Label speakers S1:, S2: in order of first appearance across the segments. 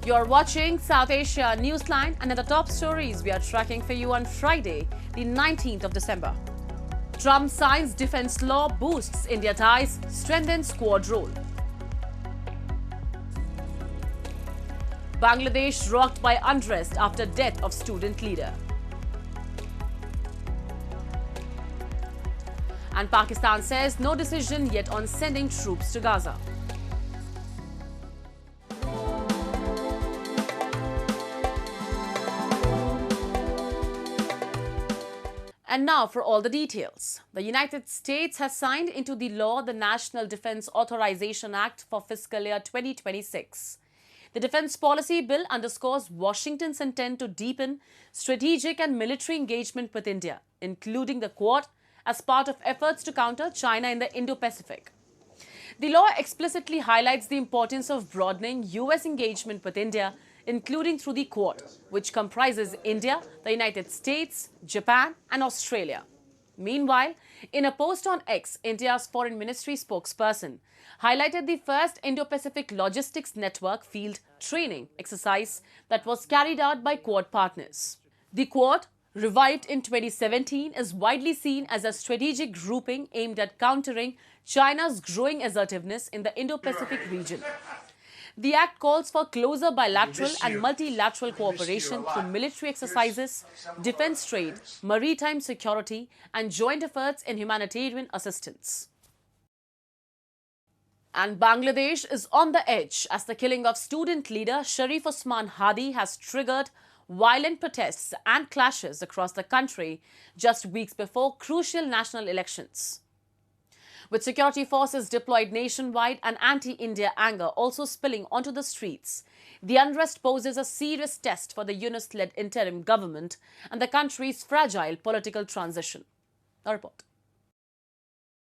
S1: You're watching South Asia Newsline, and in the top stories we are tracking for you on Friday, the 19th of December. Trump signs defense law, boosts India ties, strengthens Quad role. Bangladesh rocked by unrest after death of student leader. And Pakistan says no decision yet on sending troops to Gaza. And now for all the details. The United States has signed into the law the National Defense Authorization Act for fiscal year 2026. The Defense Policy Bill underscores Washington's intent to deepen strategic and military engagement with India, including the Quad, as part of efforts to counter China in the Indo-Pacific. The law explicitly highlights the importance of broadening US engagement with India, including through the Quad, which comprises India, the United States, Japan and Australia. Meanwhile, in a post on X, India's Foreign Ministry spokesperson highlighted the first Indo-Pacific Logistics Network field training exercise that was carried out by Quad partners. The Quad, revived in 2017, is widely seen as a strategic grouping aimed at countering China's growing assertiveness in the Indo-Pacific region. The Act calls for closer bilateral and multilateral cooperation through military exercises, defense trade, maritime security, and joint efforts in humanitarian assistance. And Bangladesh is on the edge as the killing of student leader Sharif Usman Hadi has triggered violent protests and clashes across the country just weeks before crucial national elections. With security forces deployed nationwide and anti-India anger also spilling onto the streets, the unrest poses a serious test for the Yunus-led interim government and the country's fragile political transition. A report.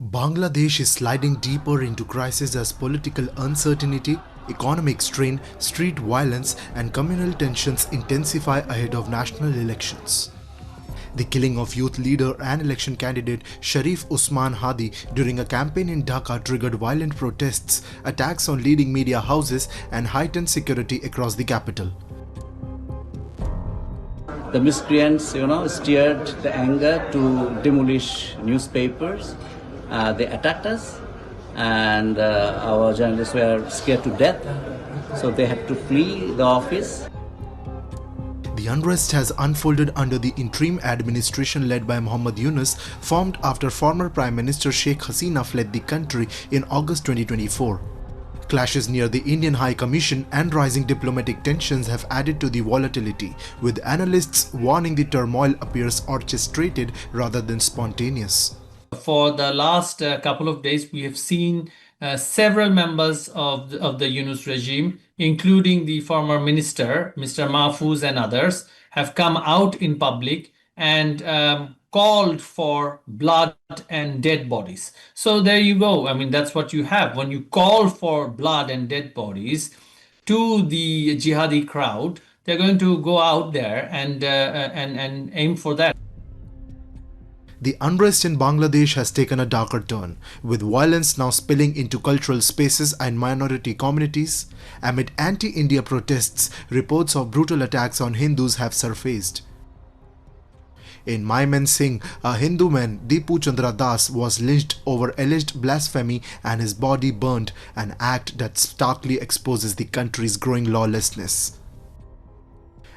S2: Bangladesh is sliding deeper into crisis as political uncertainty, economic strain, street violence and communal tensions intensify ahead of national elections. The killing of youth leader and election candidate Sharif Usman Hadi during a campaign in Dhaka triggered violent protests, attacks on leading media houses and heightened security across the capital.
S3: The miscreants, steered the anger to demolish newspapers. They attacked us and our journalists were scared to death, so they had to flee the office.
S2: The unrest has unfolded under the interim administration led by Muhammad Yunus, formed after former Prime Minister Sheikh Hasina fled the country in August 2024. Clashes near the Indian High Commission and rising diplomatic tensions have added to the volatility, with analysts warning the turmoil appears orchestrated rather than spontaneous.
S4: For the last couple of days, we have seen several members of the Yunus regime, including the former minister, Mr. Mahfouz and others, have come out in public and called for blood and dead bodies. So there you go. I mean, that's what you have. When you call for blood and dead bodies to the jihadi crowd, they're going to go out there and aim for that.
S2: The unrest in Bangladesh has taken a darker turn, with violence now spilling into cultural spaces and minority communities. Amid anti-India protests, reports of brutal attacks on Hindus have surfaced. In Mymensingh, a Hindu man, Deepu Chandra Das, was lynched over alleged blasphemy and his body burnt, an act that starkly exposes the country's growing lawlessness.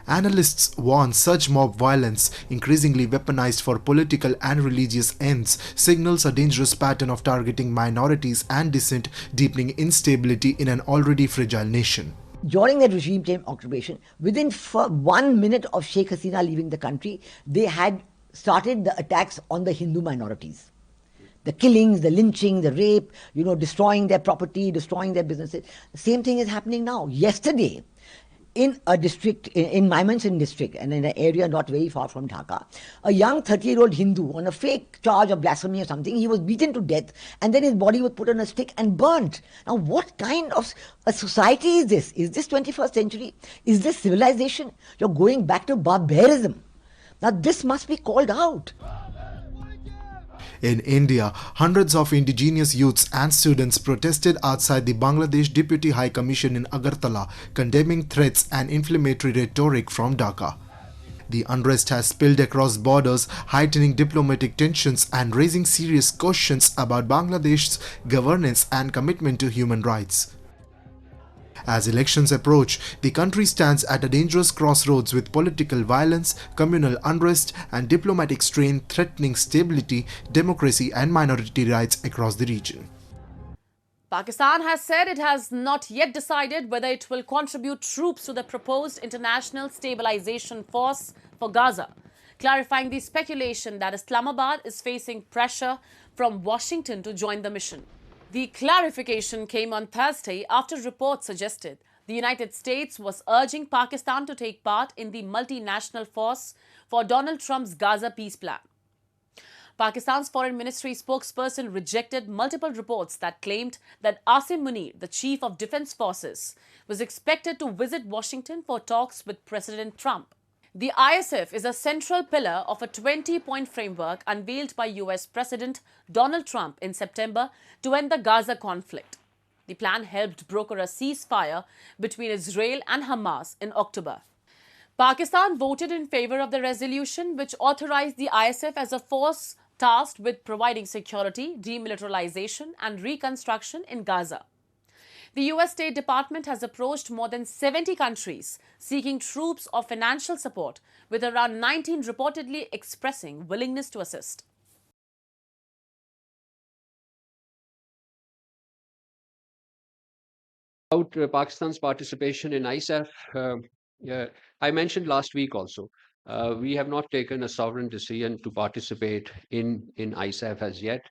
S2: Analysts warn such mob violence, increasingly weaponized for political and religious ends, signals a dangerous pattern of targeting minorities and dissent, deepening instability in an already fragile nation.
S5: During the regime-time occupation, within 1 minute of Sheikh Hasina leaving the country, they had started the attacks on the Hindu minorities. The killings, the lynching, the rape, destroying their property, destroying their businesses. The same thing is happening now. Yesterday, in a district, in Mymensingh district, and in an area not very far from Dhaka, a young 30-year-old Hindu, on a fake charge of blasphemy or something, he was beaten to death and then his body was put on a stick and burnt. Now, what kind of a society is this? Is this 21st century? Is this civilization? You're going back to barbarism. Now, this must be called out.
S2: In India, hundreds of indigenous youths and students protested outside the Bangladesh Deputy High Commission in Agartala, condemning threats and inflammatory rhetoric from Dhaka. The unrest has spilled across borders, heightening diplomatic tensions and raising serious questions about Bangladesh's governance and commitment to human rights. As elections approach, the country stands at a dangerous crossroads with political violence, communal unrest, and diplomatic strain threatening stability, democracy, and minority rights across the region.
S1: Pakistan has said it has not yet decided whether it will contribute troops to the proposed international stabilization force for Gaza, clarifying the speculation that Islamabad is facing pressure from Washington to join the mission. The clarification came on Thursday after reports suggested the United States was urging Pakistan to take part in the multinational force for Donald Trump's Gaza peace plan. Pakistan's Foreign Ministry spokesperson rejected multiple reports that claimed that Asim Munir, the chief of defense forces, was expected to visit Washington for talks with President Trump. The ISF is a central pillar of a 20-point framework unveiled by US President Donald Trump in September to end the Gaza conflict. The plan helped broker a ceasefire between Israel and Hamas in October. Pakistan voted in favor of the resolution, which authorized the ISF as a force tasked with providing security, demilitarization, and reconstruction in Gaza. The US State Department has approached more than 70 countries seeking troops or financial support, with around 19 reportedly expressing willingness to assist.
S6: About Pakistan's participation in ISAF, I mentioned last week also, we have not taken a sovereign decision to participate in ISAF as yet.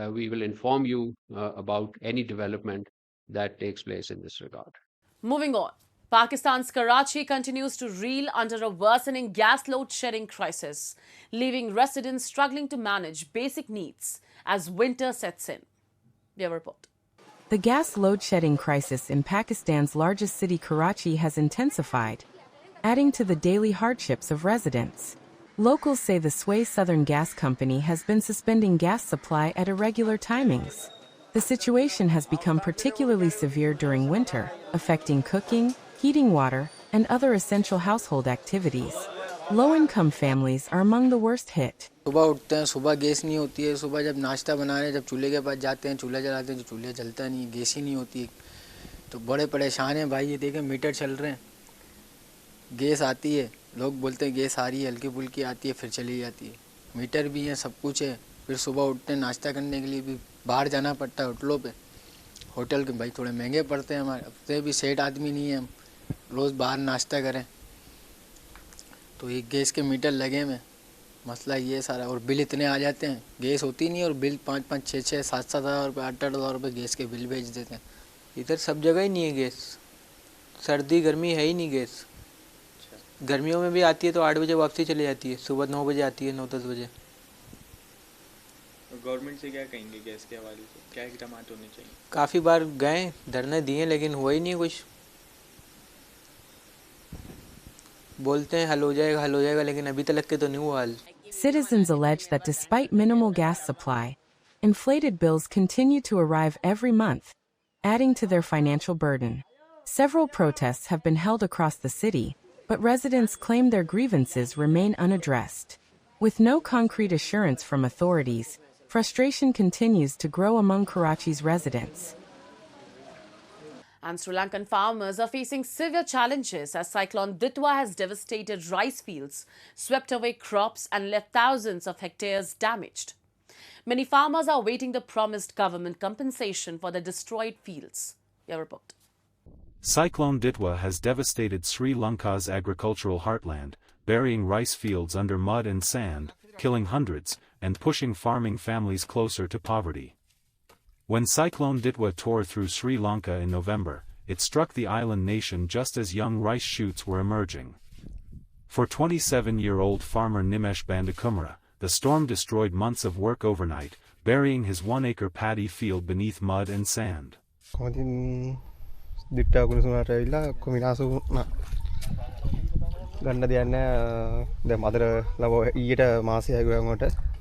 S6: We will inform you about any development that takes place in this regard.
S1: Moving on, Pakistan's Karachi continues to reel under a worsening gas load shedding crisis, leaving residents struggling to manage basic needs as winter sets in. Their report.
S7: The gas load shedding crisis in Pakistan's largest city, Karachi, has intensified, adding to the daily hardships of residents. Locals say the Sway Southern Gas Company has been suspending gas supply at irregular timings. The situation has become particularly severe during winter, affecting cooking, heating water, and other essential household activities. Low-income families are among the worst hit.
S8: सुबह उठते हैं, सुबह gas नहीं होती है, सुबह जब नाश्ता बना रहे हैं, जब चूल्हे के पास जाते हैं, चूल्हा जलाते हैं, जो चूल्हा जलता नहीं, गैस ही नहीं होती, तो बड़े परेशान हैं भाई। ये देखें मीटर चल रहे हैं, गैस आती है, लोग बोलते हैं गैस आ रही है, हल्की फुल्की आती है, फिर चली जाती है, मीटर भी है, सब कुछ है। फिर सुबह उठते हैं, नाश्ता करने के लिए भी बाहर जाना पड़ता है होटलों पे। होटल के भाई थोड़े महंगे पड़ते हैं, हमारे अपने भी सेठ आदमी नहीं है, हम रोज़ बाहर नाश्ता करें, तो ये गैस के मीटर लगे में मसला ये सारा। और बिल इतने आ जाते हैं, गैस होती नहीं और बिल 5-5, 6-6, 7-7 हज़ार रुपये, 8-8 हज़ार रुपये गैस के बिल भेज देते हैं। इधर सब जगह ही नहीं है गैस, सर्दी गर्मी है ही नहीं गैस। गर्मियों में भी आती है तो 8 बजे वापसी चली जाती है, सुबह 9 बजे आती है, 9-10 बजे।
S9: गवर्नमेंट से क्या कहेंगे गैस के हवाले से, क्या इकदाम होने चाहिए? काफ़ी
S8: बार गए, धरने दिए, लेकिन हुआ ही नहीं कुछ। बोलते हैं हल हो जाएगा, लेकिन अभी तक के तो नहीं हुआ हल।
S7: Citizens allege that despite minimal gas supply, inflated bills continue to arrive every month, adding to their financial burden. Several protests have been held across the city, but residents claim their grievances remain unaddressed. With no concrete assurance from authorities, frustration continues to grow among Karachi's residents.
S1: And Sri Lankan farmers are facing severe challenges as Cyclone Ditwa has devastated rice fields, swept away crops and left thousands of hectares damaged. Many farmers are awaiting the promised government compensation for the destroyed fields. Your report.
S10: Cyclone Ditwa has devastated Sri Lanka's agricultural heartland, burying rice fields under mud and sand, killing hundreds, and pushing farming families closer to poverty. When Cyclone Ditwa tore through Sri Lanka in November, it struck the island nation just as young rice shoots were emerging. For 27-year-old farmer Nimesh Bandakumara, the storm destroyed months of work overnight, burying his 1-acre paddy field beneath mud and sand.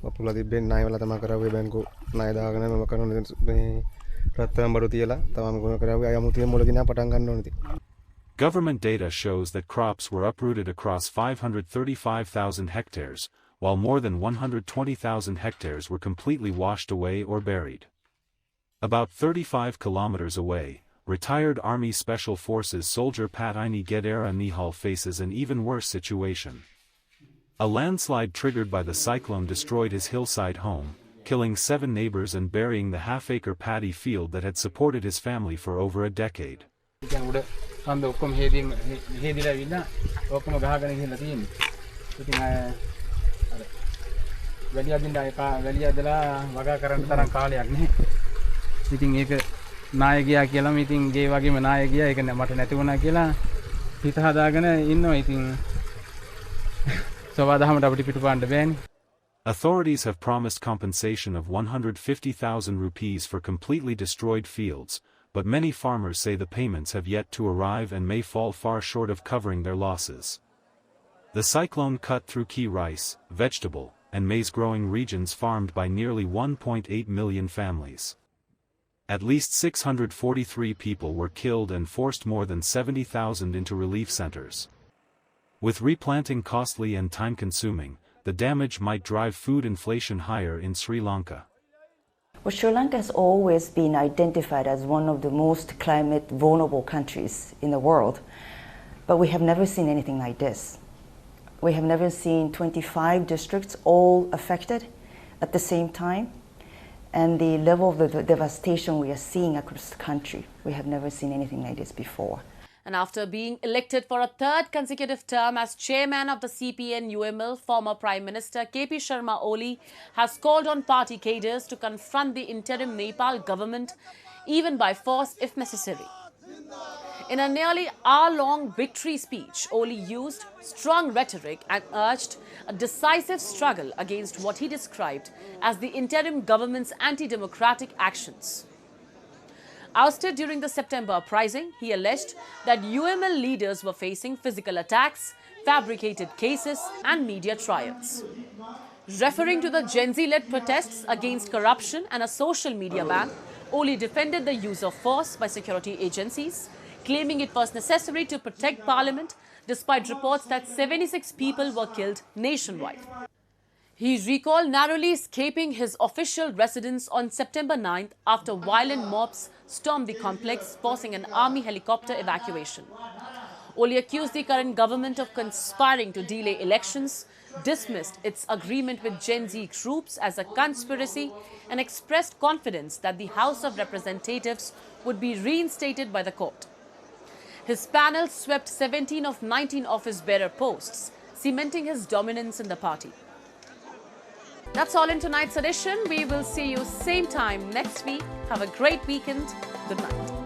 S11: අපුලා තිබෙන්නේ ණය වල තමයි කරාවේ බැංකු ණය දාගෙන මම කරන මේ රත්තරන් බඩු තියලා තමයි ගොන කරාවේ අයමුතිය මුලගෙන පටන් ගන්න ඕනේ.
S10: Government data shows that crops were uprooted across 535,000 hectares, while more than 120,000 hectares were completely washed away or buried. About 35 kilometers away, retired Army Special Forces soldier Pat Aini Gedera Nihal faces an even worse situation. A landslide triggered by the cyclone destroyed his hillside home, killing 7 neighbors and burying the half-acre paddy field that had supported his family for over a decade.
S12: කන්ද ඔක්කොම හේදිලා විලා ඔක්කොම ගහගෙන ගිහලා තියෙන්නේ. ඉතින් අර වැඩි අදින්න වැඩි අදලා වගා කරන්න තරම් කාලයක් නැහැ. ඉතින් ඒක නාය ගියා කියලා ඉතින් ගේ වගේම නාය ගියා ඒක මට නැති වුණා කියලා හිත හදාගෙන ඉන්නවා. ඉතින් සවාදහමට අපිට පිටුපාන්න බෑනේ.
S10: Authorities have promised compensation of 150,000 rupees for completely destroyed fields, but many farmers say the payments have yet to arrive and may fall far short of covering their losses. The cyclone cut through key rice, vegetable, and maize-growing regions farmed by nearly 1.8 million families. At least 643 people were killed and forced more than 70,000 into relief centers. With replanting costly and time-consuming, the damage might drive food inflation higher in Sri Lanka.
S13: Well, Sri Lanka has always been identified as one of the most climate vulnerable countries in the world, but we have never seen anything like this. We have never seen 25 districts all affected at the same time, and the level of the devastation we are seeing across the country, we have never seen anything like this before.
S1: And after being elected for a 3rd consecutive term as chairman of the CPN-UML, former Prime Minister KP Sharma Oli has called on party cadres to confront the interim Nepal government, even by force if necessary. In a nearly hour-long victory speech, Oli used strong rhetoric and urged a decisive struggle against what he described as the interim government's anti-democratic actions. Ousted during the September uprising, he alleged that UML leaders were facing physical attacks, fabricated cases and media trials. Referring to the Gen Z-led protests against corruption and a social media ban, Oli defended the use of force by security agencies, claiming it was necessary to protect Parliament despite reports that 76 people were killed nationwide. He recalled narrowly escaping his official residence on September 9th after violent mobs stormed the complex, forcing an army helicopter evacuation. Oli accused the current government of conspiring to delay elections, dismissed its agreement with Gen Z groups as a conspiracy, and expressed confidence that the House of Representatives would be reinstated by the court. His panel swept 17 of 19 office-bearer posts, cementing his dominance in the party. That's all in tonight's edition. We will see you same time next week. Have a great weekend. Good night.